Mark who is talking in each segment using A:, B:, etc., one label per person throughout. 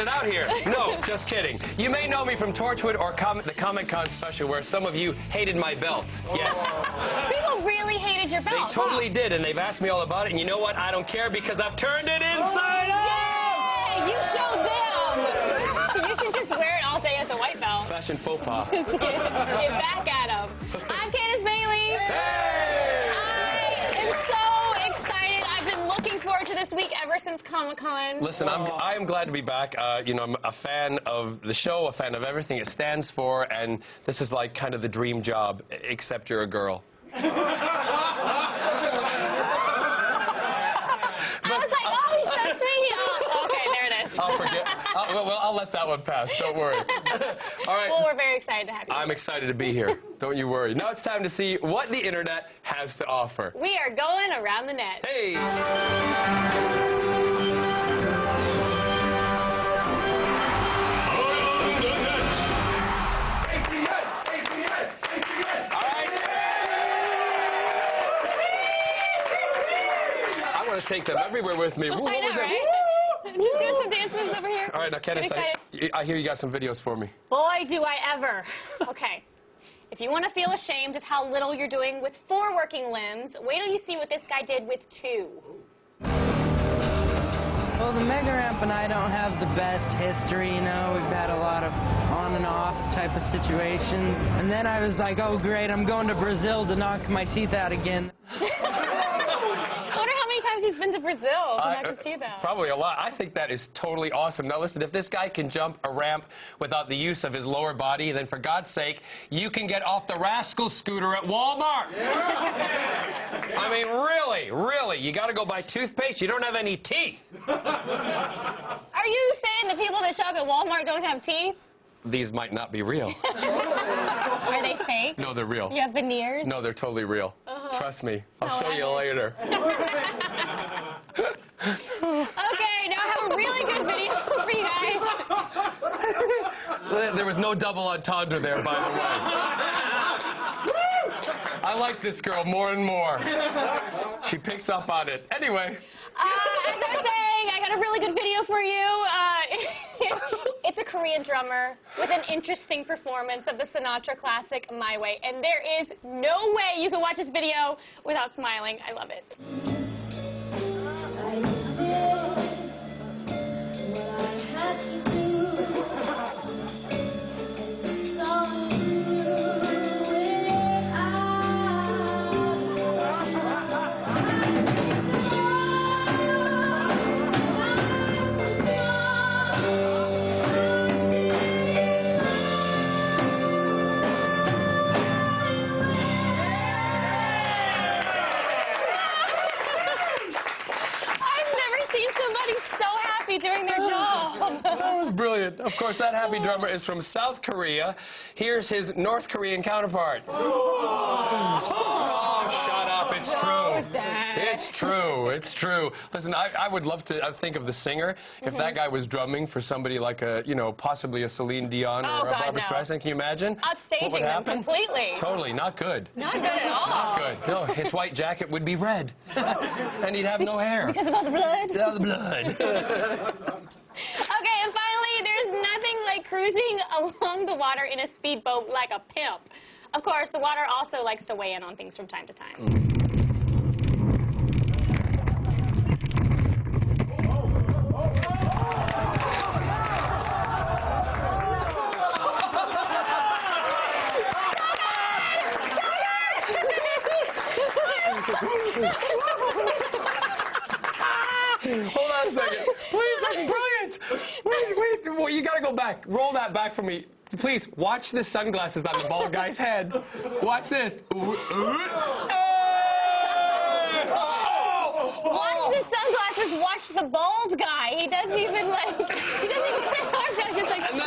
A: it out here. No, just kidding. You may know me from Torchwood or the Comic-Con special where some of you hated my belt. Yes.
B: People really hated your belt.
A: They totally did, and they've asked me all about it, and you know what? I don't care because I've turned it inside out!
B: Yay! You showed them! You should just wear it all day as a white belt.
A: Fashion faux pas.
B: Get back at them. I'm Candace Bailey.
A: Hey!
B: I am so excited. I've been looking forward to this week ever since Comic-Con.
A: Listen, I am glad to be back. You know, I'm a fan of the show, a fan of everything it stands for, and this is like kind of the dream job, except you're a girl.
B: I was like, oh, he's so sweet. Oh, okay, there it is.
A: I'll forget. I'll let that one pass. Don't worry. All right.
B: Well, we're very excited to have you.
A: I'm excited to be here. Don't you worry. Now it's time to see what the internet has to offer.
B: We are going around the net.
A: Hey. To take them everywhere with me.
B: I know, right? Just doing some dance moves over here.
A: All right, now, Candace, I hear you got some videos for me.
B: Boy, do I ever. Okay. If you want to feel ashamed of how little you're doing with 4 working limbs, wait till you see what this guy did with 2.
C: Well, the Mega Ramp and I don't have the best history, you know. We've had a lot of on and off type of situations. And then I was like, oh, great, I'm going to Brazil to knock my teeth out again.
B: He's been to Brazil to knock his teeth out.
A: Probably a lot. I think that is totally awesome. Now listen, if this guy can jump a ramp without the use of his lower body, then for God's sake, you can get off the rascal scooter at Walmart. Yeah. I mean, really, you got to go buy toothpaste. You don't have any teeth.
B: Are you saying the people that shop at Walmart don't have teeth?
A: These might not be real.
B: Are they fake?
A: No, they're real.
B: You have veneers?
A: No, they're totally real. Trust me. I'll show you later.
B: Okay, now I have a really good video for you guys.
A: There was no double entendre there, by the way. I like this girl more and more. She picks up on it. Anyway.
B: As I was saying, I got a really good video for you. It's a Korean drummer with an interesting performance of the Sinatra classic, My Way. And there is no way you can watch this video without smiling. I love it. Doing their job.
A: That was brilliant. Of course, that happy drummer is from South Korea. Here's his North Korean counterpart. Oh, shut up. It's true. It's true. It's true. Listen, I would love to think of the singer if that guy was drumming for somebody like a, you know, possibly a Celine Dion or a Barbra Streisand. Can you imagine?
B: Upstaging them completely.
A: Totally. Not good.
B: Not good at all.
A: Not good. No, his white jacket would be red. And he'd have no hair.
B: Because of all the blood?
A: All the blood.
B: Okay, and finally, there's nothing like cruising along the water in a speedboat like a pimp. Of course, the water also likes to weigh in on things from time to time.
A: Hold on a second. Wait, that's brilliant. Wait. Well, you gotta go back. Roll that back for me. Please, watch the sunglasses on the bald guy's head. Watch this.
B: Watch the sunglasses, watch the bald guy. He doesn't even put his arms down, just like a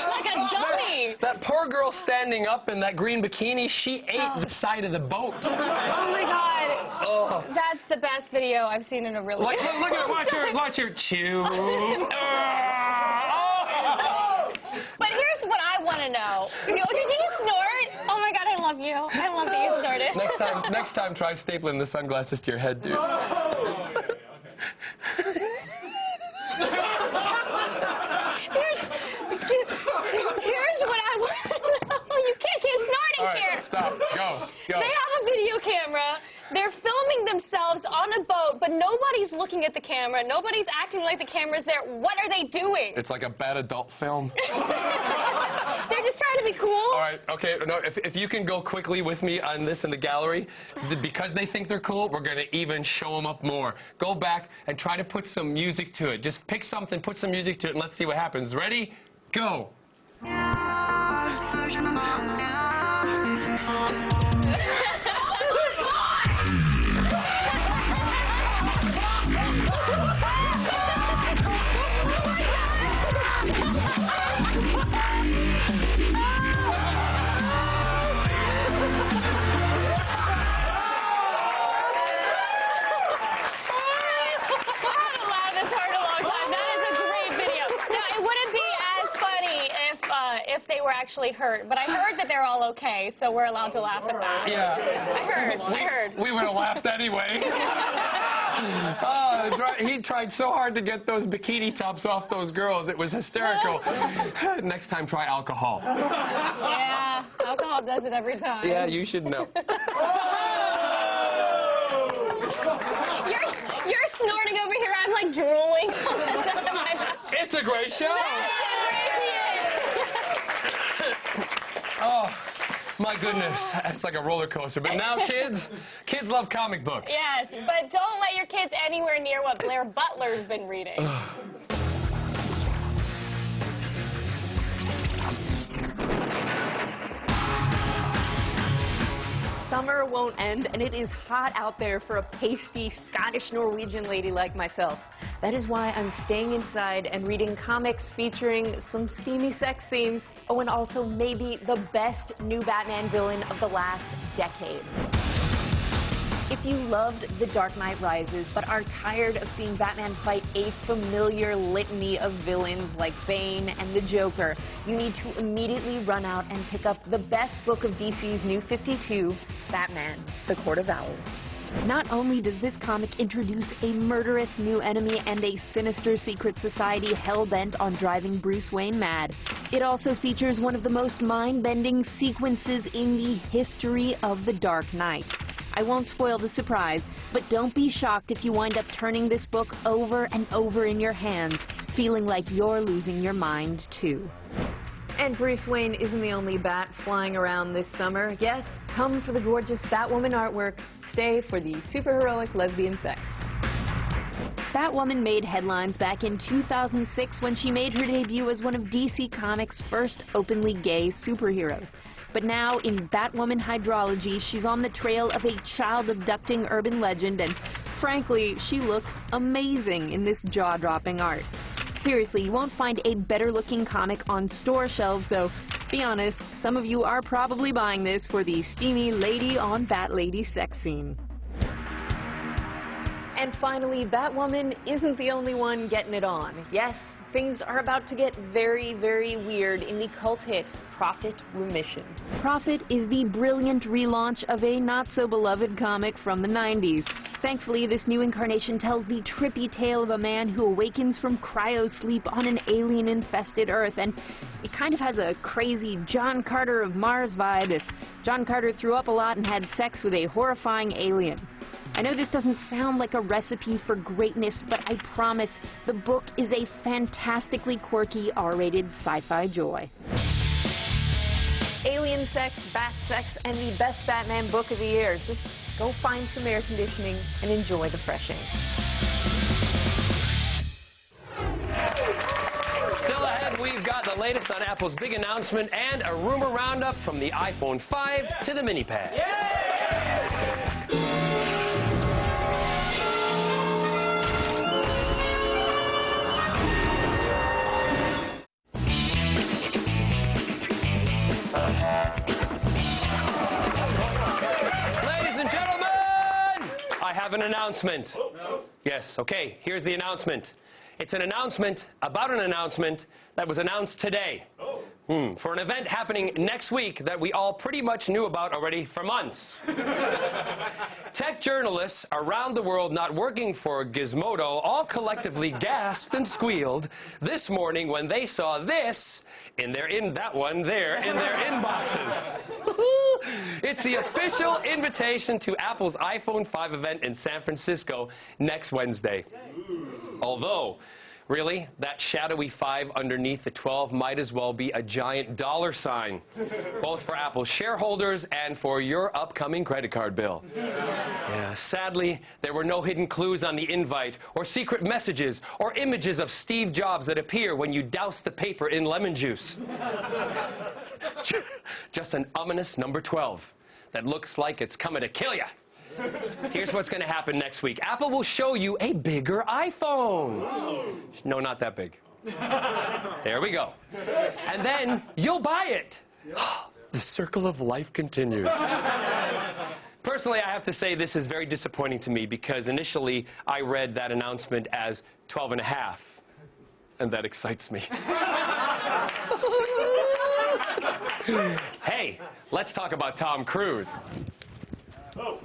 B: dummy.
A: That poor girl standing up in that green bikini, she ate the side of the boat.
B: Oh my God. Oh. That's the best video I've seen in a really
A: Look at her, watch her chew.
B: But here's what I want to know. Did you just snort? Oh my God, I love you. I love that you snorted.
A: Next time, try stapling the sunglasses to your head, dude.
B: They're filming themselves on a boat, but nobody's looking at the camera. Nobody's acting like the camera's there. What are they doing?
A: It's like a bad adult film.
B: They're just trying to be cool.
A: All right, okay, no, if you can go quickly with me on this in the gallery, because they think they're cool, we're going to even show them up more. Go back and try to put some music to it. Just pick something, put some music to it, and let's see what happens. Ready? Go.
B: If they were actually hurt, but I heard that they're all okay, so we're allowed to laugh at that.
A: Yeah.
B: I heard.
A: We would have laughed anyway. He tried so hard to get those bikini tops off those girls. It was hysterical. Next time, try alcohol.
B: Yeah, alcohol does it every time.
A: Yeah, you should know.
B: You're snorting over here. I'm like drooling.
A: It's a great show. Oh, my goodness. It's like a roller coaster. But now kids love comic books.
B: Yes, but don't let your kids anywhere near what Blair Butler's been reading.
D: Summer won't end, and it is hot out there for a pasty Scottish-Norwegian lady like myself. That is why I'm staying inside and reading comics featuring some steamy sex scenes. Oh, and also maybe the best new Batman villain of the last decade. If you loved The Dark Knight Rises but are tired of seeing Batman fight a familiar litany of villains like Bane and the Joker, you need to immediately run out and pick up the best book of DC's New 52, Batman, The Court of Owls. Not only does this comic introduce a murderous new enemy and a sinister secret society hell-bent on driving Bruce Wayne mad, it also features one of the most mind-bending sequences in the history of The Dark Knight. I won't spoil the surprise, but don't be shocked if you wind up turning this book over and over in your hands, feeling like you're losing your mind too. And Bruce Wayne isn't the only bat flying around this summer. Yes, come for the gorgeous Batwoman artwork. Stay for the superheroic lesbian sex. Batwoman made headlines back in 2006 when she made her debut as one of DC Comics' first openly gay superheroes. But now, in Batwoman Hydrology, she's on the trail of a child-abducting urban legend, and frankly, she looks amazing in this jaw-dropping art. Seriously, you won't find a better-looking comic on store shelves, though. Be honest, some of you are probably buying this for the steamy lady on Bat Lady sex scene. And finally, Batwoman isn't the only one getting it on. Yes, things are about to get very, very weird in the cult hit Prophet Remission. Prophet is the brilliant relaunch of a not-so-beloved comic from the 90s. Thankfully, this new incarnation tells the trippy tale of a man who awakens from cryo-sleep on an alien-infested Earth, and it kind of has a crazy John Carter of Mars vibe if John Carter threw up a lot and had sex with a horrifying alien. I know this doesn't sound like a recipe for greatness, but I promise the book is a fantastically quirky R-rated sci-fi joy. Alien sex, bat sex, and the best Batman book of the year. Just go find some air conditioning and enjoy the fresh air.
A: Still ahead, we've got the latest on Apple's big announcement and a rumor roundup from the iPhone 5 to the MiniPad. Ladies and gentlemen, I have an announcement. Yes, okay, here's the announcement. It's an announcement about an announcement that was announced today. For an event happening next week that we all pretty much knew about already for months. Tech journalists around the world not working for Gizmodo all collectively gasped and squealed this morning when they saw this in their inboxes. It's the official invitation to Apple's iPhone 5 event in San Francisco next Wednesday. Although, really, that shadowy 5 underneath the 12 might as well be a giant dollar sign, both for Apple shareholders and for your upcoming credit card bill. Yeah, sadly, there were no hidden clues on the invite, or secret messages, or images of Steve Jobs that appear when you douse the paper in lemon juice. Just an ominous number 12 that looks like it's coming to kill you. Here's what's going to happen next week. Apple will show you a bigger iPhone. Whoa. No, not that big. There we go. And then you'll buy it. The circle of life continues. Personally, I have to say this is very disappointing to me because initially I read that announcement as 12 and a half. And that excites me. Hey, let's talk about Tom Cruise. All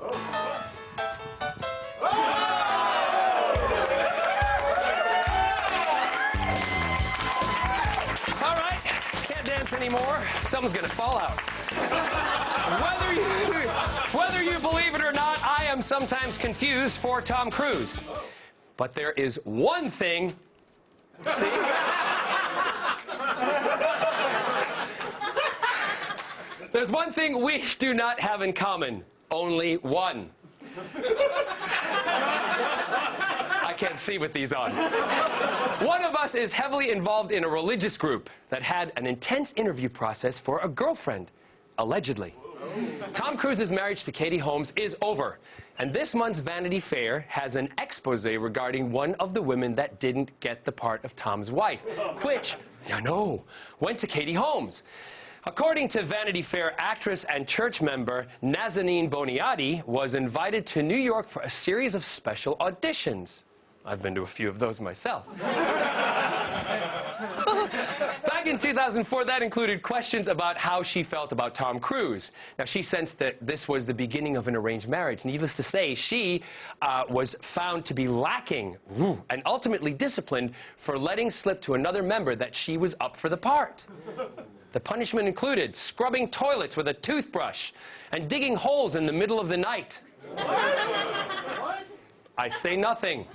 A: right, can't dance anymore. Something's gonna fall out. Whether you believe it or not, I am sometimes confused for Tom Cruise. But there is one thing. See? There's one thing we do not have in common. Only one. I can't see with these on. One of us is heavily involved in a religious group that had an intense interview process for a girlfriend, allegedly. Tom Cruise's marriage to Katie Holmes is over, and this month's Vanity Fair has an expose regarding one of the women that didn't get the part of Tom's wife, which, went to Katie Holmes. According to Vanity Fair, actress and church member Nazanin Boniadi was invited to New York for a series of special auditions. I've been to a few of those myself. Back in 2004, that included questions about how she felt about Tom Cruise. Now, she sensed that this was the beginning of an arranged marriage. Needless to say, she was found to be lacking and ultimately disciplined for letting slip to another member that she was up for the part. The punishment included scrubbing toilets with a toothbrush and digging holes in the middle of the night. I say nothing.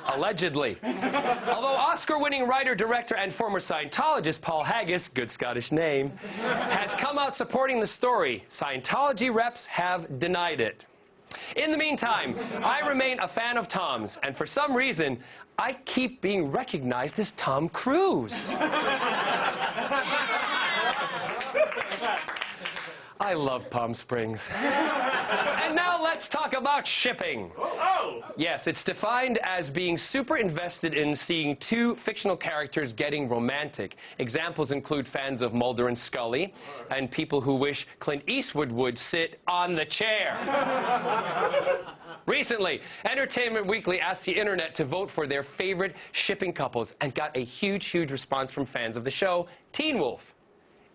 A: Allegedly. Although Oscar-winning writer, director, and former Scientologist Paul Haggis, good Scottish name, has come out supporting the story, Scientology reps have denied it. In the meantime, I remain a fan of Tom's, and for some reason, I keep being recognized as Tom Cruise. I love Palm Springs. And now let's talk about shipping. Yes, it's defined as being super invested in seeing two fictional characters getting romantic. Examples include fans of Mulder and Scully and people who wish Clint Eastwood would sit on the chair. Recently, Entertainment Weekly asked the internet to vote for their favorite shipping couples and got a huge, huge response from fans of the show, Teen Wolf.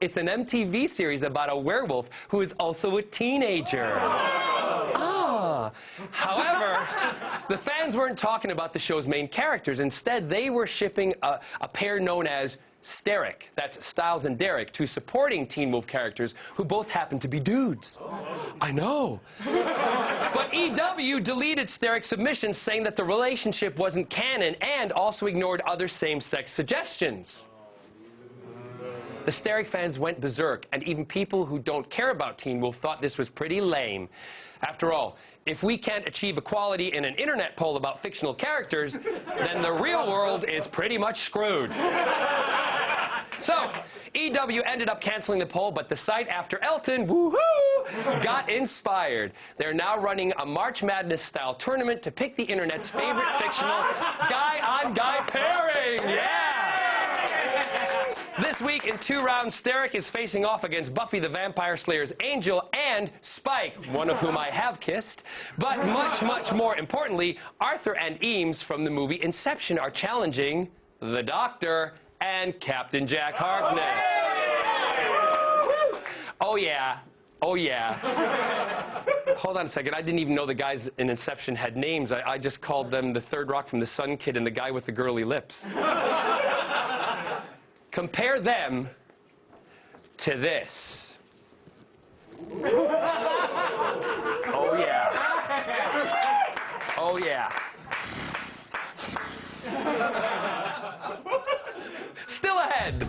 A: It's an MTV series about a werewolf who is also a teenager. However, the fans weren't talking about the show's main characters. Instead, they were shipping a pair known as Steric, that's Styles and Derek, two supporting Teen Wolf characters who both happen to be dudes. I know. But EW deleted Steric's submission, saying that the relationship wasn't canon and also ignored other same-sex suggestions. The Steric fans went berserk, and even people who don't care about Teen Wolf thought this was pretty lame. After all, if we can't achieve equality in an internet poll about fictional characters, then the real world is pretty much screwed. So, EW ended up canceling the poll, but the site after Elton, woohoo, got inspired. They're now running a March Madness-style tournament to pick the internet's favorite fictional guy-on-guy pairing. Yeah! This week, in 2 rounds, Steric is facing off against Buffy the Vampire Slayer's Angel and Spike, one of whom I have kissed. But much, much more importantly, Arthur and Eames from the movie Inception are challenging the Doctor and Captain Jack Harkness. Oh, yeah. Oh, yeah. Hold on a second. I didn't even know the guys in Inception had names. I just called them the Third Rock from the Sun Kid and the guy with the girly lips. Compare them to this. Oh, yeah. Oh, yeah. Still ahead.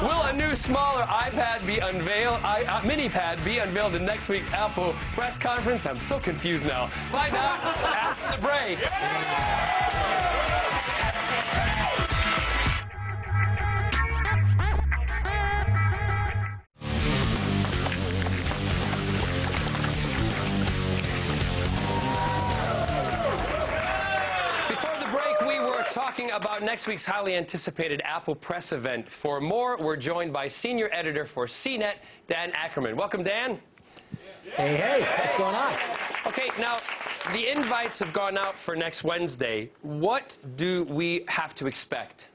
A: Will a new, smaller iPad be unveiled, mini-pad be unveiled in next week's Apple press conference? I'm so confused now. Find out after the break. Before the break, we were talking about next week's highly anticipated Apple press event. For more, we're joined by senior editor for CNET, Dan Ackerman. Welcome, Dan.
E: Hey, hey, what's going on?
A: Okay, now, the invites have gone out for next Wednesday. What do we have to expect?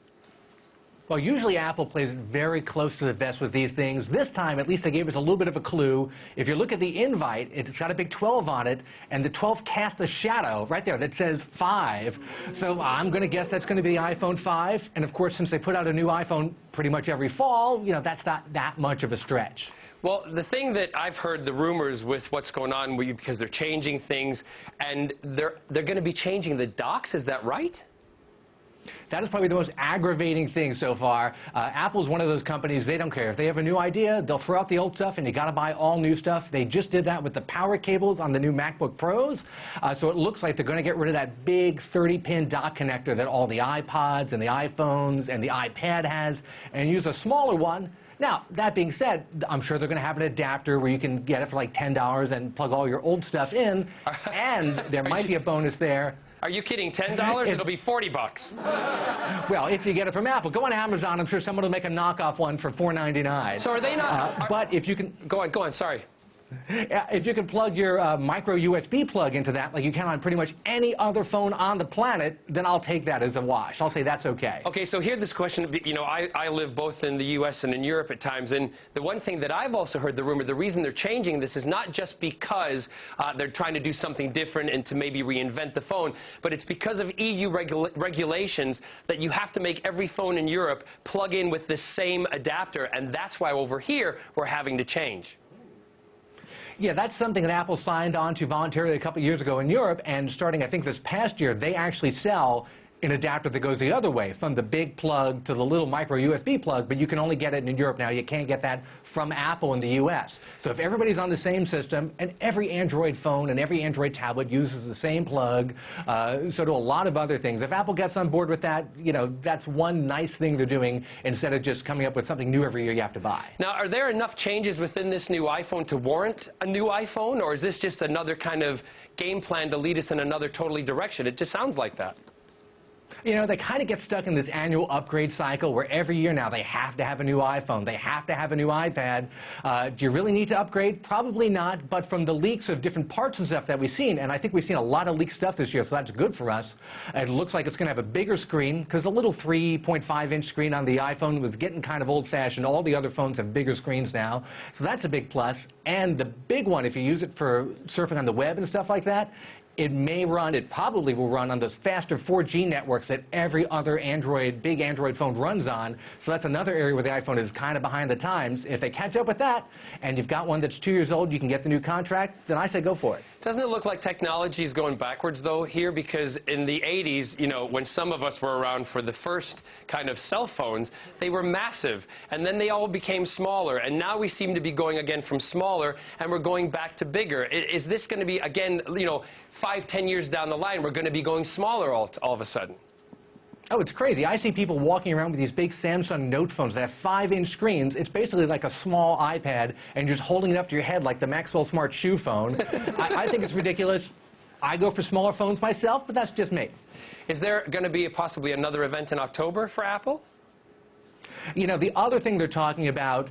E: Well, usually Apple plays very close to the vest with these things. This time, at least they gave us a little bit of a clue. If you look at the invite, it's got a big 12 on it, and the 12 casts a shadow right there that says 5. So I'm going to guess that's going to be the iPhone 5. And of course, since they put out a new iPhone pretty much every fall, you know, that's not that much of a stretch.
A: Well, the thing that I've heard, the rumors with what's going on, because they're changing things, and they're going to be changing the docks, is that right?
E: That is probably the most aggravating thing so far. Apple's one of those companies, they don't care. If they have a new idea, they'll throw out the old stuff, and you got to buy all new stuff. They just did that with the power cables on the new MacBook Pros. So it looks like they're going to get rid of that big 30-pin dock connector that all the iPods and the iPhones and the iPad has, and use a smaller one. Now, that being said, I'm sure they're going to have an adapter where you can get it for like $10 and plug all your old stuff in, and there might be a bonus there.
A: Are you kidding? $10? It'll be 40 bucks.
E: Well, if you get it from Apple, go on Amazon. I'm sure someone will make a knockoff one for $4.99.
A: So are they not?
E: But if you can...
A: Go on, sorry.
E: If you can plug your micro USB plug into that, like you can on pretty much any other phone on the planet, then I'll take that as a wash. I'll say that's okay.
A: Okay, so here's this question. You know, I live both in the U.S. and in Europe at times, and the one thing that I've also heard the rumor, the reason they're changing this is not just because they're trying to do something different and to maybe reinvent the phone, but it's because of EU regulations that you have to make every phone in Europe plug in with the same adapter, and that's why over here we're having to change.
E: Yeah, that's something that Apple signed on to voluntarily a couple years ago in Europe, and starting, I think, this past year, they actually sell an adapter that goes the other way, from the big plug to the little micro USB plug, but you can only get it in Europe now. You can't get that from Apple in the U.S. So if everybody's on the same system, and every Android phone and every Android tablet uses the same plug, so do a lot of other things. If Apple gets on board with that, you know, that's one nice thing they're doing instead of just coming up with something new every year you have to buy.
A: Now, are there enough changes within this new iPhone to warrant a new iPhone, or is this just another kind of game plan to lead us in another totally direction? It just sounds like that.
E: You know, they kind of get stuck in this annual upgrade cycle where every year now they have to have a new iPhone, they have to have a new iPad. Do you really need to upgrade? Probably not, but from the leaks of different parts and stuff that we've seen, and I think we've seen a lot of leaked stuff this year, so that's good for us. It looks like it's going to have a bigger screen, because the little 3.5-inch screen on the iPhone was getting kind of old-fashioned. All the other phones have bigger screens now, so that's a big plus. And the big one, if you use it for surfing on the web and stuff like that, it probably will run on those faster 4G networks that every other big Android phone runs on. So that's another area where the iPhone is kind of behind the times. If they catch up with that, and you've got one that's 2 years old, you can get the new contract, then I say go for it.
A: Doesn't it look like technology is going backwards, though, here? Because in the 80s, you know, when some of us were around for the first kind of cell phones, they were massive, and then they all became smaller, and now we seem to be going again from smaller, and we're going back to bigger. Is this going to be, again, you know, 5-10 years down the line, we're going to be going smaller all of a sudden?
E: Oh, it's crazy. I see people walking around with these big Samsung Note phones that have 5-inch screens. It's basically like a small iPad, and you're just holding it up to your head like the Maxwell Smart Shoe phone. I think it's ridiculous. I go for smaller phones myself, but that's just me.
A: Is there going to be possibly another event in October for Apple?
E: You know, the other thing they're talking about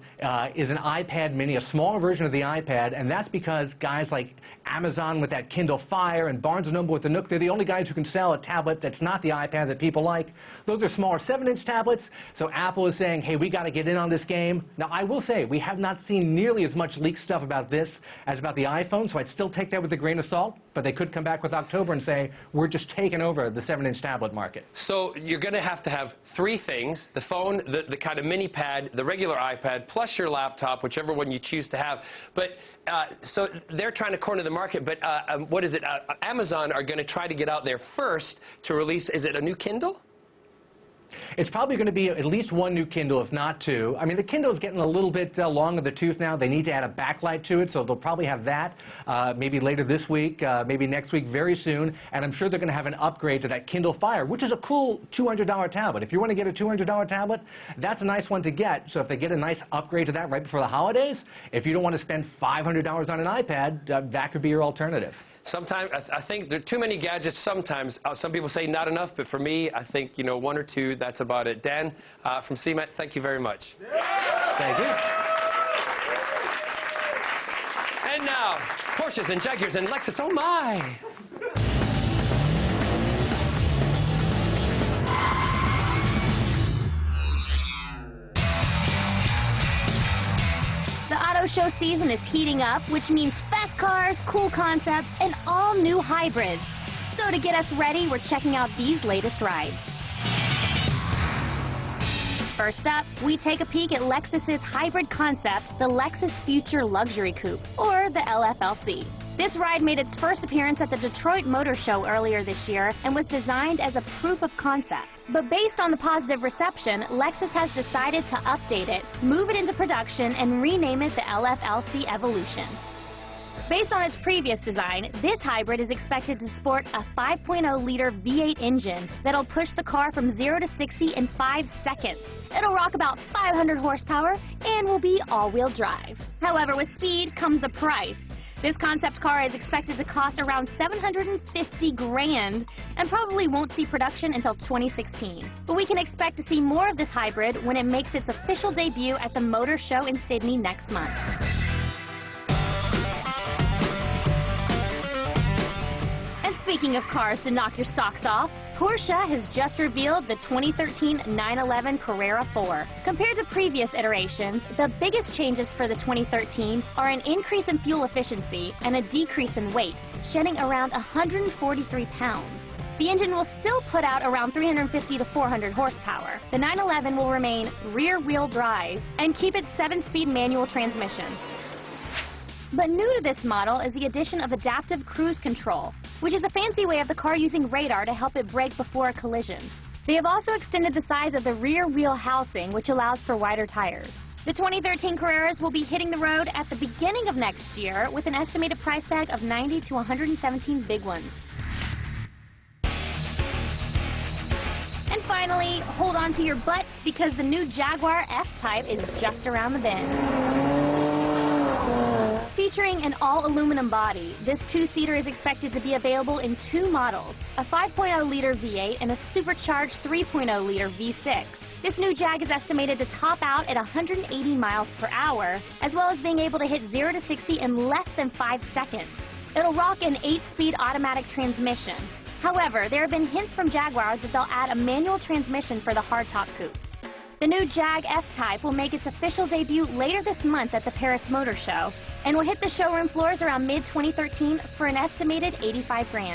E: is an iPad mini, a smaller version of the iPad, and that's because guys like Amazon with that Kindle Fire and Barnes & Noble with the Nook, they're the only guys who can sell a tablet that's not the iPad that people like. Those are smaller 7-inch tablets, so Apple is saying, hey, we got to get in on this game. Now, I will say, we have not seen nearly as much leaked stuff about this as about the iPhone, so I'd still take that with a grain of salt, but they could come back with October and say, we're just taking over the 7-inch tablet market.
A: So you're going to have 3 things: the phone, the kind of mini pad, the regular iPad, plus your laptop, whichever one you choose to have. But so they're trying to corner the market, but what is it? Amazon are going to try to get out there first to release, is it a new Kindle?
E: It's probably going to be at least one new Kindle, if not two. I mean, the Kindle is getting a little bit long in the tooth now. They need to add a backlight to it, so they'll probably have that maybe later this week, maybe next week, very soon. And I'm sure they're going to have an upgrade to that Kindle Fire, which is a cool $200 tablet. If you want to get a $200 tablet, that's a nice one to get. So if they get a nice upgrade to that right before the holidays, if you don't want to spend $500 on an iPad, that could be your alternative.
A: Sometimes, I think there are too many gadgets sometimes. Some people say not enough, but for me, I think, one or two, that's about it. Dan, from CMET, thank you very much.
E: Thank you.
A: And now, Porsches and Jaguars and Lexus, oh my!
F: The auto show season is heating up, which means fast cars, cool concepts, and all new hybrids. So to get us ready, we're checking out these latest rides. First up, we take a peek at Lexus's hybrid concept, the Lexus Future Luxury Coupe, or the LFLC. This ride made its first appearance at the Detroit Motor Show earlier this year and was designed as a proof of concept. But based on the positive reception, Lexus has decided to update it, move it into production, and rename it the LFLC Evolution. Based on its previous design, this hybrid is expected to sport a 5.0-liter V8 engine that'll push the car from 0 to 60 in 5 seconds. It'll rock about 500 horsepower and will be all-wheel drive. However, with speed comes a price. This concept car is expected to cost around $750,000 and probably won't see production until 2016. But we can expect to see more of this hybrid when it makes its official debut at the Motor Show in Sydney next month. And speaking of cars to knock your socks off, Porsche has just revealed the 2013 911 Carrera 4. Compared to previous iterations, the biggest changes for the 2013 are an increase in fuel efficiency and a decrease in weight, shedding around 143 pounds. The engine will still put out around 350 to 400 horsepower. The 911 will remain rear-wheel drive and keep its 7-speed manual transmission. But new to this model is the addition of adaptive cruise control, which is a fancy way of the car using radar to help it brake before a collision. They have also extended the size of the rear wheel housing, which allows for wider tires. The 2013 Carreras will be hitting the road at the beginning of next year with an estimated price tag of $90 to $117 big ones. And finally, hold on to your butts because the new Jaguar F-Type is just around the bend. Featuring an all-aluminum body, this two-seater is expected to be available in 2 models, a 5.0-liter V8 and a supercharged 3.0-liter V6. This new Jag is estimated to top out at 180 miles per hour, as well as being able to hit 0 to 60 in less than 5 seconds. It'll rock an 8-speed automatic transmission. However, there have been hints from Jaguar that they'll add a manual transmission for the hardtop coupe. The new Jag F-Type will make its official debut later this month at the Paris Motor Show and will hit the showroom floors around mid-2013 for an estimated $85,000.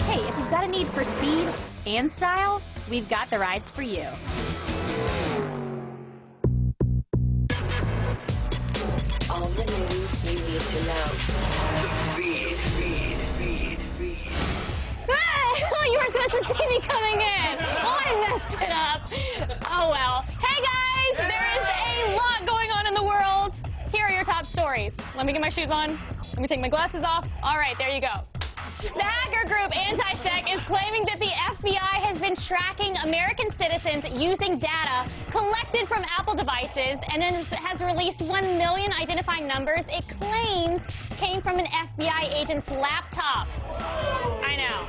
F: Hey, if you've got a need for speed and style, we've got the rides for you.
G: All the news you need to know. Feed.
B: Oh, you weren't supposed to see me coming in. Oh, I messed it up. Oh, well. Hey, guys, there is a lot going on in the world. Here are your top stories. Let me get my shoes on. Let me take my glasses off. All right, there you go. The hacker group AntiSec is claiming that the FBI has been tracking American citizens using data collected from Apple devices and has released 1 million identifying numbers it claims came from an FBI agent's laptop. I know.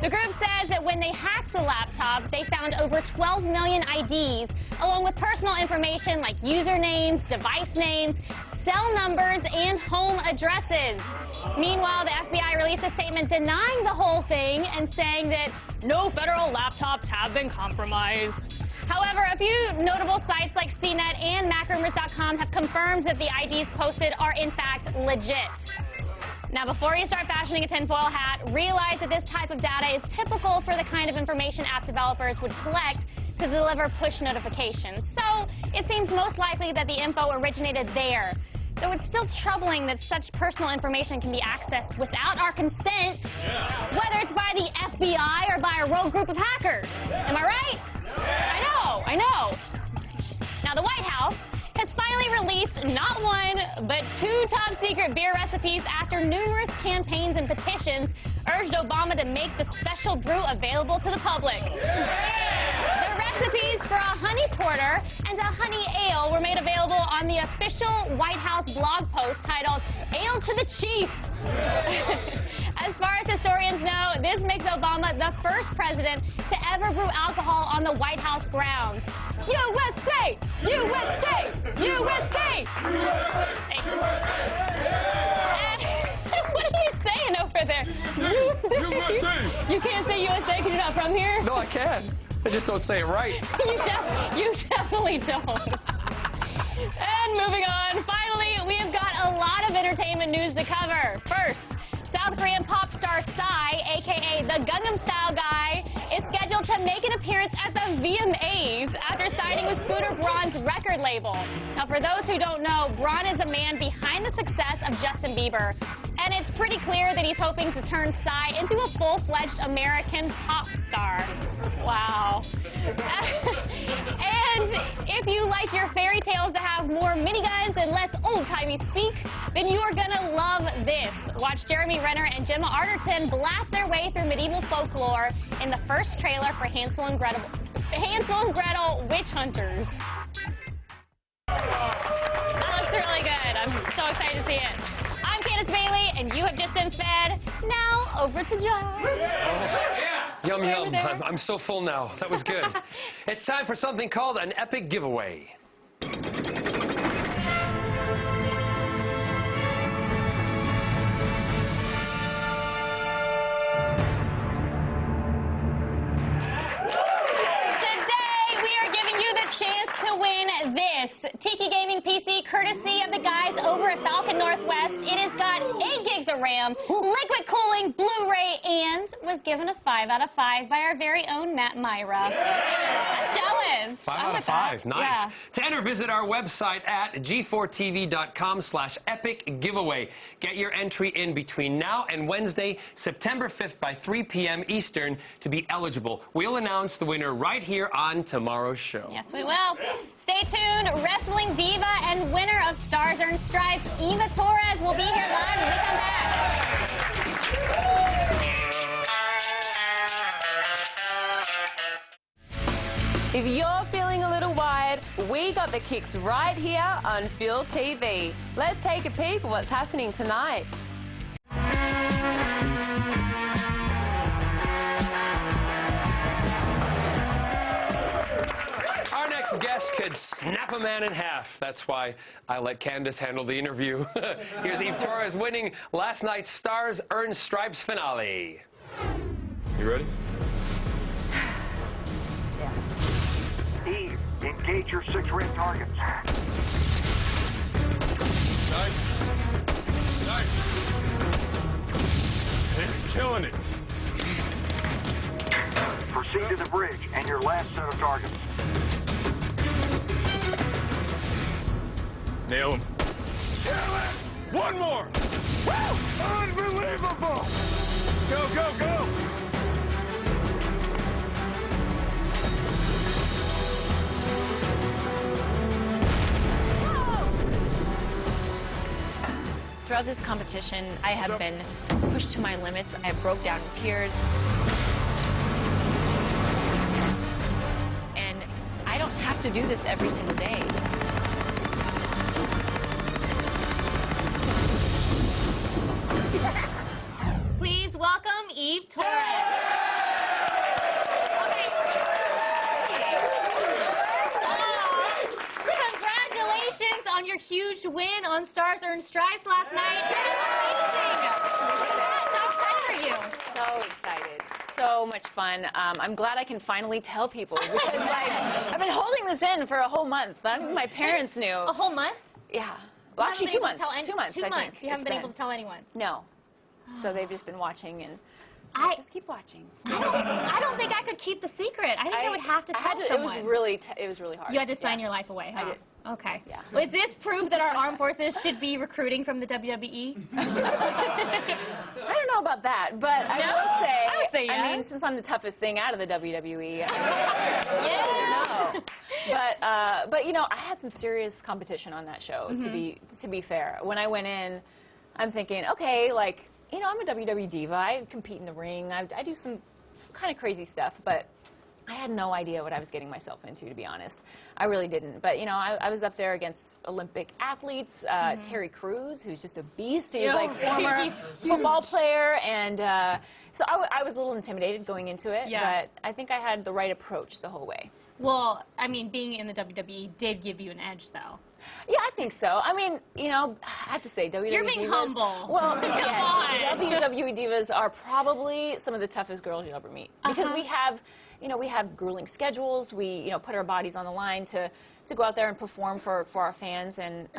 B: The group says that when they hacked the laptop, they found over 12 million IDs, along with personal information like usernames, device names, cell numbers, and home addresses. Meanwhile, the FBI released a statement denying the whole thing and saying that no federal laptops have been compromised. However, a few notable sites like CNET and MacRumors.com have confirmed that the IDs posted are in fact legit. Now, before you start fashioning a tinfoil hat, realize that this type of data is typical for the kind of information app developers would collect to deliver push notifications. So it seems most likely that the info originated there. Though it's still troubling that such personal information can be accessed without our consent, whether it's by the FBI or by a rogue group of hackers. Am I right? I know. Now, the White House has finally released not one, but 2 top-secret beer recipes after numerous campaigns and petitions urged Obama to make the special brew available to the public. The recipes for a honey porter and a honey ale were made available on the official White House blog post titled Ale to the Chief. As far as historians know, this makes Obama the first president to ever brew alcohol on the White House grounds. USA! USA! USA! Thanks. What are you saying over there?
A: USA!
B: You can't say USA because you're not from here?
A: No, I can. I just don't say it right.
B: You definitely don't. And moving on, finally, we have got a lot of entertainment news to cover. First, South Korean pop star Psy, a.k.a. the Gangnam Style guy, is scheduled to make an appearance at the VMAs after signing with Scooter Braun's record label. Now, for those who don't know, Braun is the man behind the success of Justin Bieber, and it's pretty clear that he's hoping to turn Psy into a full-fledged American pop star. Wow. And if you like your fairy tales to have more miniguns and less old-timey speak, then you are gonna love this. Watch Jeremy Renner and Gemma Arterton blast their way through medieval folklore in the first trailer for Hansel and Gretel Witch Hunters. That looks really good. I'm so excited to see it. I'm Candace Bailey, and you have just been fed. Now, over to John.
A: Yum, yum. I'm so full now. That was good. It's time for something called an epic giveaway.
B: This Tiki Gaming PC, courtesy of the guys over at Falcon Northwest. It has got 8 gigs of RAM, liquid cooling, Blu-ray, and was given a 5 out of 5 by our very own Matt Myra. I'm jealous.
A: 5 out of 5. Nice.
B: Yeah.
A: To enter, visit our website at g4tv.com/epic giveaway. Get your entry in between now and Wednesday, September 5th by 3 p.m. Eastern to be eligible. We'll announce the winner right here on tomorrow's show.
B: Yes, we will. Stay tuned. Wrestling diva and winner of Stars Earned Stripes, Eva Torres, will be here live when we come back.
D: If you're feeling a little wired, we got the kicks right here on Phil TV. Let's take a peek at what's happening tonight.
A: Our next guest could snap a man in half. That's why I let Candace handle the interview. Here's Eve Torres winning last night's Stars Earned Stripes finale. You ready?
H: Eve, engage your 6 red targets.
I: Nice. They're killing it.
H: Proceed to the bridge and your last set of targets.
I: Nail him. Kill it! One more! Woo! Unbelievable! Go, go, go!
J: Throughout this competition, I have been pushed to my limits. I broke down in tears. And I don't have to do this every single day.
B: Please welcome Eve Torres. Okay. First off, congratulations on your huge win on Stars Earned Stripes last night. That is amazing. How excited are you?
J: So excited. So much fun. I'm glad I can finally tell people because I've been holding this in for a whole month. Not even my parents knew.
B: A whole month?
J: Yeah. Well, actually, 2 months. 2 months.
B: 2 months. You haven't been able to tell anyone.
J: No. So they've just been watching, and just keep watching.
B: I don't think I could keep the secret. I think I would have to tell someone.
J: It was really hard.
B: You had to sign your life away, huh?
J: I did.
B: Okay.
J: Yeah.
B: Well, is this proof that our armed forces should be recruiting from the WWE?
J: I don't know about that, but I will say,
B: I would say yes.
J: I mean, since I'm the toughest thing out of the WWE,
B: Yeah.
J: But you know, I had some serious competition on that show. To be fair, when I went in, I'm thinking, okay, like, you know, I'm a WWE diva. I compete in the ring. I do some kind of crazy stuff, but I had no idea what I was getting myself into, to be honest. I really didn't. But, you know, I was up there against Olympic athletes, Terry Crews, who's just a beast. He's like former football player. And so I was a little intimidated going into it.
B: Yeah.
J: But I think I had the right approach the whole way.
B: Well, I mean, being in the WWE did give you an edge, though.
J: Yeah, I think so. I mean, you know, I have to say, WWE
B: You're being
J: divas,
B: humble.
J: Well,
B: Come
J: yeah,
B: on.
J: WWE divas are probably some of the toughest girls you'll ever meet because we have, you know, we have grueling schedules. We, you know, put our bodies on the line to go out there and perform for our fans, and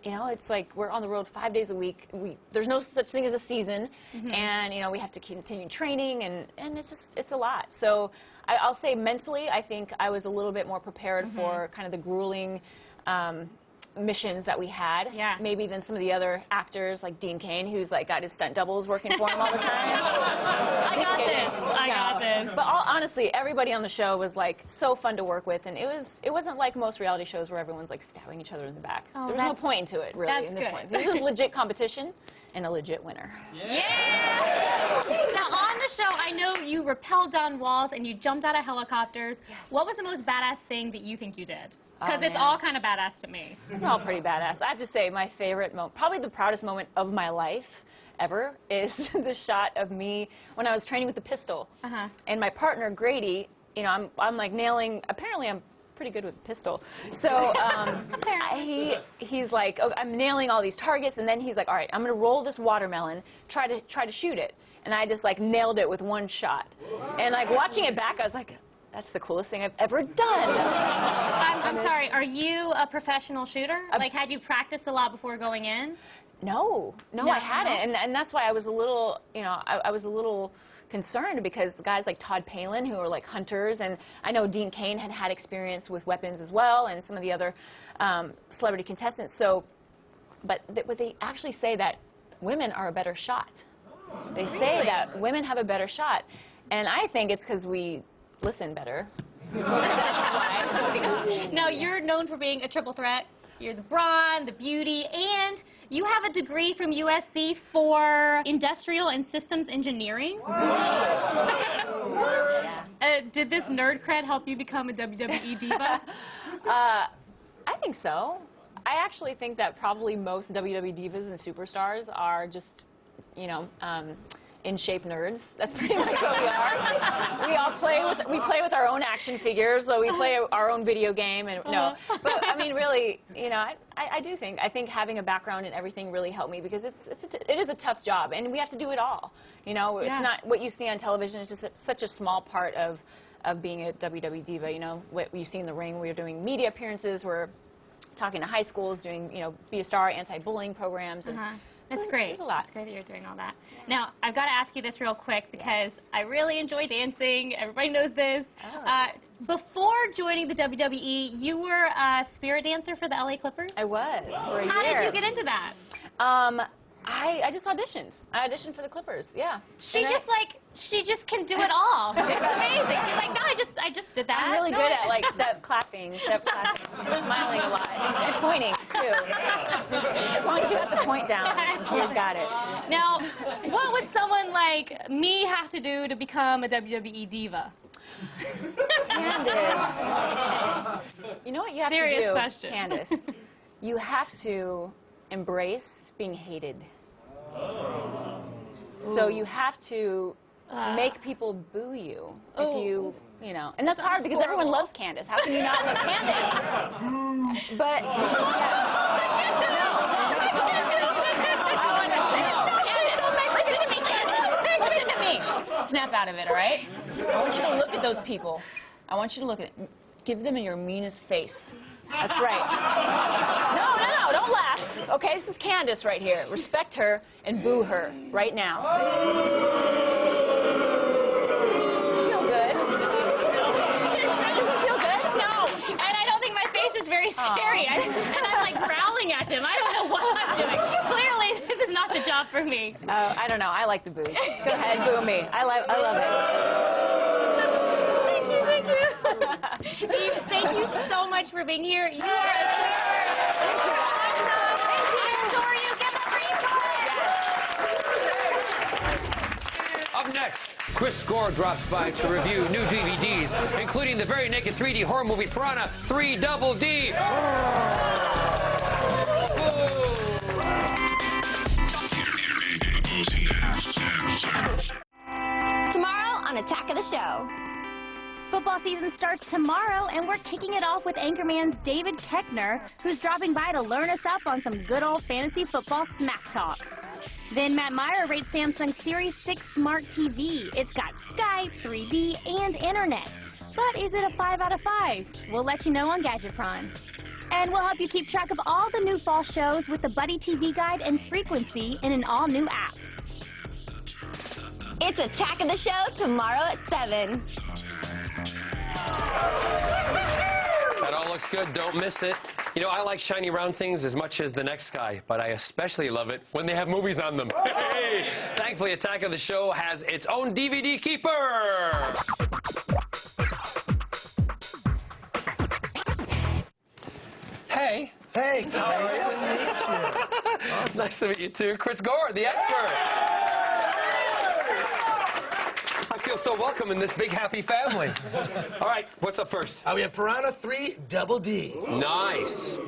J: you know, it's like we're on the road 5 days a week. There's no such thing as a season, and you know, we have to continue training, and it's a lot. So I'll say mentally, I think I was a little bit more prepared for kind of the grueling missions that we had, maybe than some of the other actors like Dean Cain, who's like got his stunt doubles working for him all the time.
B: I got this.
J: But honestly, everybody on the show was like so fun to work with, and it wasn't like most reality shows where everyone's like stabbing each other in the back.
B: Oh,
J: There was no point to it really in this one. This was legit competition and a legit winner.
B: Yeah! Now, on the show, I know you rappelled down walls and you jumped out of helicopters. Yes. What was the most badass thing that you think you did? Because it's all kind of badass to me.
J: It's all pretty badass. I have to say, my favorite moment, probably the proudest moment of my life ever, is the shot of me when I was training with the pistol. And my partner, Grady, you know, I'm like nailing, apparently I'm pretty good with a pistol. So he's like, oh, I'm nailing all these targets, and then he's like, all right, I'm going to roll this watermelon, try to shoot it. And I just like nailed it with one shot. And like watching it back, I was like, that's the coolest thing I've ever done.
B: I'm sorry, are you a professional shooter? Like, had you practiced a lot before going in?
J: No, I hadn't. And that's why I was a little, you know, I was a little concerned because guys like Todd Palin, who are like hunters, and I know Dean Cain had experience with weapons as well, and some of the other celebrity contestants. So, but they actually say that women are a better shot. They say that women have a better shot. And I think it's because we listen better.
B: Now, you're known for being a triple threat. You're the brawn, the beauty, and you have a degree from USC for industrial and systems engineering. Did this nerd cred help you become a WWE diva?
J: I think so. I actually think that probably most WWE divas and superstars are just, you know, in-shape nerds. That's pretty much what we are. We play with our own action figures, so we play our own video game, and no. But I mean, really, you know, I do think having a background in everything really helped me because it is a tough job, and we have to do it all. You know, it's not what you see on television. It's just such a small part of being a WWE diva. You know, what you see in the ring. We're doing media appearances. We're talking to high schools, doing, you know, Be a Star anti-bullying programs. And
B: That's great.
J: It's a lot.
B: It's great that you're doing all that. Now, I've got to ask you this real quick because I really enjoy dancing. Everybody knows this. Before joining the WWE, you were a spirit dancer for the LA Clippers?
J: I was for a year.
B: How did you get into that?
J: I just auditioned. I auditioned for the Clippers. Yeah.
B: She just can do it all. It's amazing. She's like, no, I just did that.
J: I'm really good at like step clapping, smiling a lot, and pointing too. As long as you have the point down, you've got it.
B: Now, what would someone like me have to do to become a WWE diva?
J: Candace, you know what you have to do?
B: Serious question.
J: Candace, you have to embrace being hated. So you have to make people boo you if you know. And that's hard because everyone loves Candace. How can you not love Candace? But listen to me. Snap out of it, all right? I want you to look at those people. I want you to look at give them your meanest face. That's right. No, don't laugh. Okay, this is Candace right here. Respect her and boo her right now. Feel good? Doesn't feel good?
B: No, and I don't think my face is very scary. And I'm like growling at them. I don't know what I'm doing. Clearly, this is not the job for me.
J: I don't know. I like the boos. Go ahead, boo me. I love it.
B: Thank you. Eve, thank you so much for being here. You are a sweetheart. Thank you. Awesome. Thank you. I adore you. Give it up for Eve.
A: Up next, Chris Gore drops by to review new DVDs, including the very naked 3D horror movie Piranha 3 Double D.
F: Tomorrow on Attack of the Show. Football season starts tomorrow, and we're kicking it off with Anchorman's David Koechner, who's dropping by to learn us up on some good old fantasy football smack talk. Then Matt Meyer rates Samsung's Series 6 Smart TV. It's got Skype, 3D, and internet. But is it a 5 out of 5? We'll let you know on Gadget Prime. And we'll help you keep track of all the new fall shows with the Buddy TV Guide and Frequency in an all-new app. It's Attack of the Show tomorrow at 7.
A: That all looks good. Don't miss it. You know, I like shiny round things as much as the next guy, but I especially love it when they have movies on them. Hey! Thankfully, Attack of the Show has its own DVD keeper. Hey.
K: Hey.
A: How are you? It's nice to meet you too. Chris Gore, the expert. I feel so welcome in this big happy family. All right, what's up first?
K: We have Piranha 3 Double D.
A: Nice.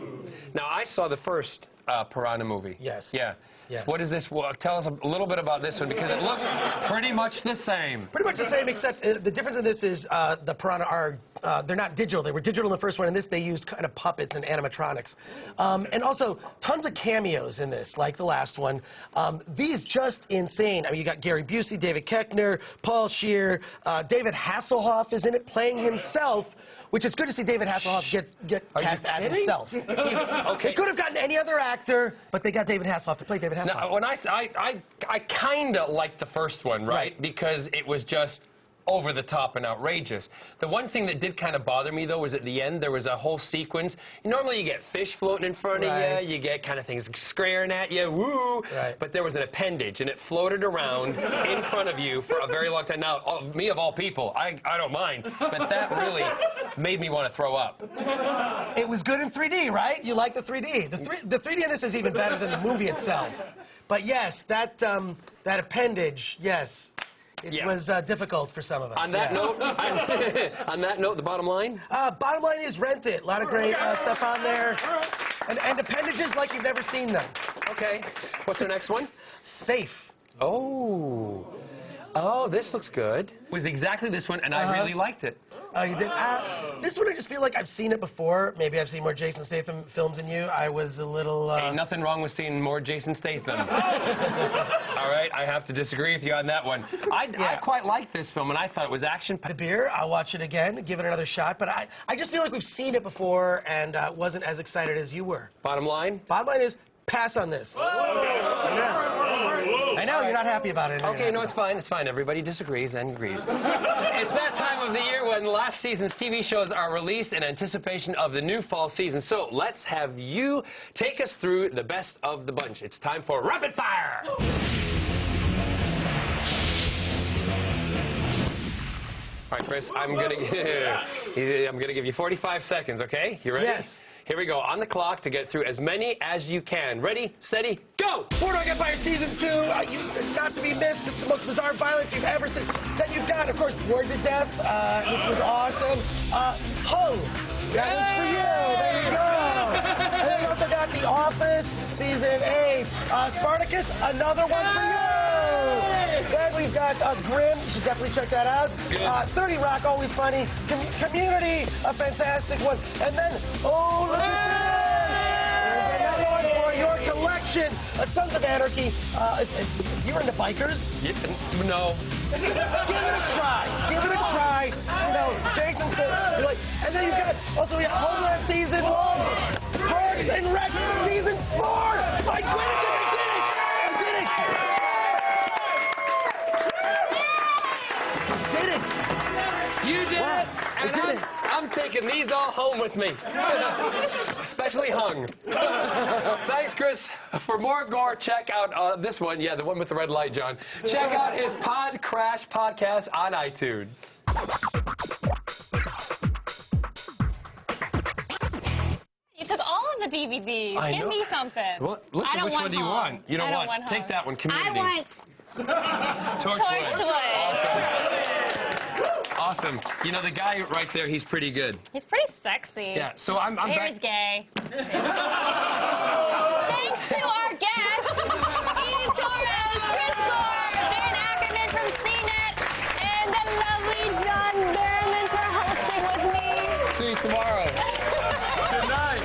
A: Now, I saw the first Piranha movie.
K: Yes.
A: Yeah.
K: Yes.
A: What is this? Well, tell us a little bit about this one, because it looks pretty much the same.
K: Pretty much the same, except the difference in this is the Piranha are, they're not digital. They were digital in the first one. In this, they used kind of puppets and animatronics. And also, tons of cameos in this, like the last one. These just insane. I mean, you got Gary Busey, David Koechner, Paul Scheer, David Hasselhoff is in it, playing himself. Which is good to see David Hasselhoff get cast as himself.
A: Okay.
K: They could have gotten any other actor, but they got David Hasselhoff to play David Hasselhoff.
A: Now, when I kind of liked the first one, right? Because it was just over the top and outrageous. The one thing that did kind of bother me, though, was at the end there was a whole sequence. Normally you get fish floating in front of you, you get kind of things scaring at you, woo! But there was an appendage, and it floated around in front of you for a very long time. Now, me of all people, I don't mind, but that really made me want to throw up.
K: It was good in 3D, right? You like the 3D. The 3D in this is even better than the movie itself. But yes, that appendage, yes. It was difficult for some of us.
A: On that note, on that note, the bottom line?
K: Bottom line is rent it. A lot of great stuff on there. And appendages like you've never seen them.
A: Okay. What's the next one?
K: Safe.
A: Oh. Oh, this looks good. It was exactly this one, and I really liked it.
K: Oh, you did? This one I just feel like I've seen it before. Maybe I've seen more Jason Statham films than you. I was a little...
A: Ain't nothing wrong with seeing more Jason Statham. All right, I have to disagree with you on that one. I quite liked this film, and I thought it was action-packed.
K: The Beer, I'll watch it again, give it another shot. But I just feel like we've seen it before and wasn't as excited as you were.
A: Bottom line?
K: Bottom line is pass on this. I know, you're not happy about it.
A: Okay, no, it's fine. It's fine. Everybody disagrees and agrees. It's that time of the year when last season's TV shows are released in anticipation of the new fall season. So let's have you take us through the best of the bunch. It's time for Rapid Fire! All right, Chris, I'm gonna give you 45 seconds, okay? You ready?
K: Yes.
A: Here we go. On the clock to get through as many as you can. Ready, steady, go!
K: Boardwalk Empire Season 2, not to be missed. It's the most bizarre violence you've ever seen. Then you've got, of course, Bored to Death, which was awesome. Hung, that one's for you. There you go. And then we also got The Office, Season 8. Spartacus, another one for you. Then we've got Grimm, you should definitely check that out. 30 Rock, always funny. Community, a fantastic one. And then, oh, look at this! There's another one for your collection. Sons of Anarchy. You're into bikers?
A: No.
K: Give it a try. Give it a try. You know, Jason's good. And then you've got, also we have Homeland Season 1. Parks and Rec Season 4! I did it! I did it!
A: You did it, and I'm taking these all home with me. Especially hung. Thanks, Chris. For more gore, check out this one. Yeah, the one with the red light, John. Check out his Pod Crash podcast on iTunes.
B: You took all of the DVDs.
A: I
B: Give
A: know.
B: me something.
A: Well, listen,
B: I don't
A: which
B: want
A: one do you
B: hung.
A: want? You don't
B: I don't
A: want.
B: want
A: Take
B: hung.
A: that one, Community.
B: I want
A: Torchwood.
B: Torchwood.
A: Awesome. You know, the guy right there, he's pretty good.
B: He's pretty sexy.
A: Yeah, so I'm
B: Here's
A: back.
B: gay. Thanks to our guests, Eve Torres, Chris Gore, Dan Ackerman from CNET, and the lovely John Berman for hosting with me.
A: See you tomorrow. Good night.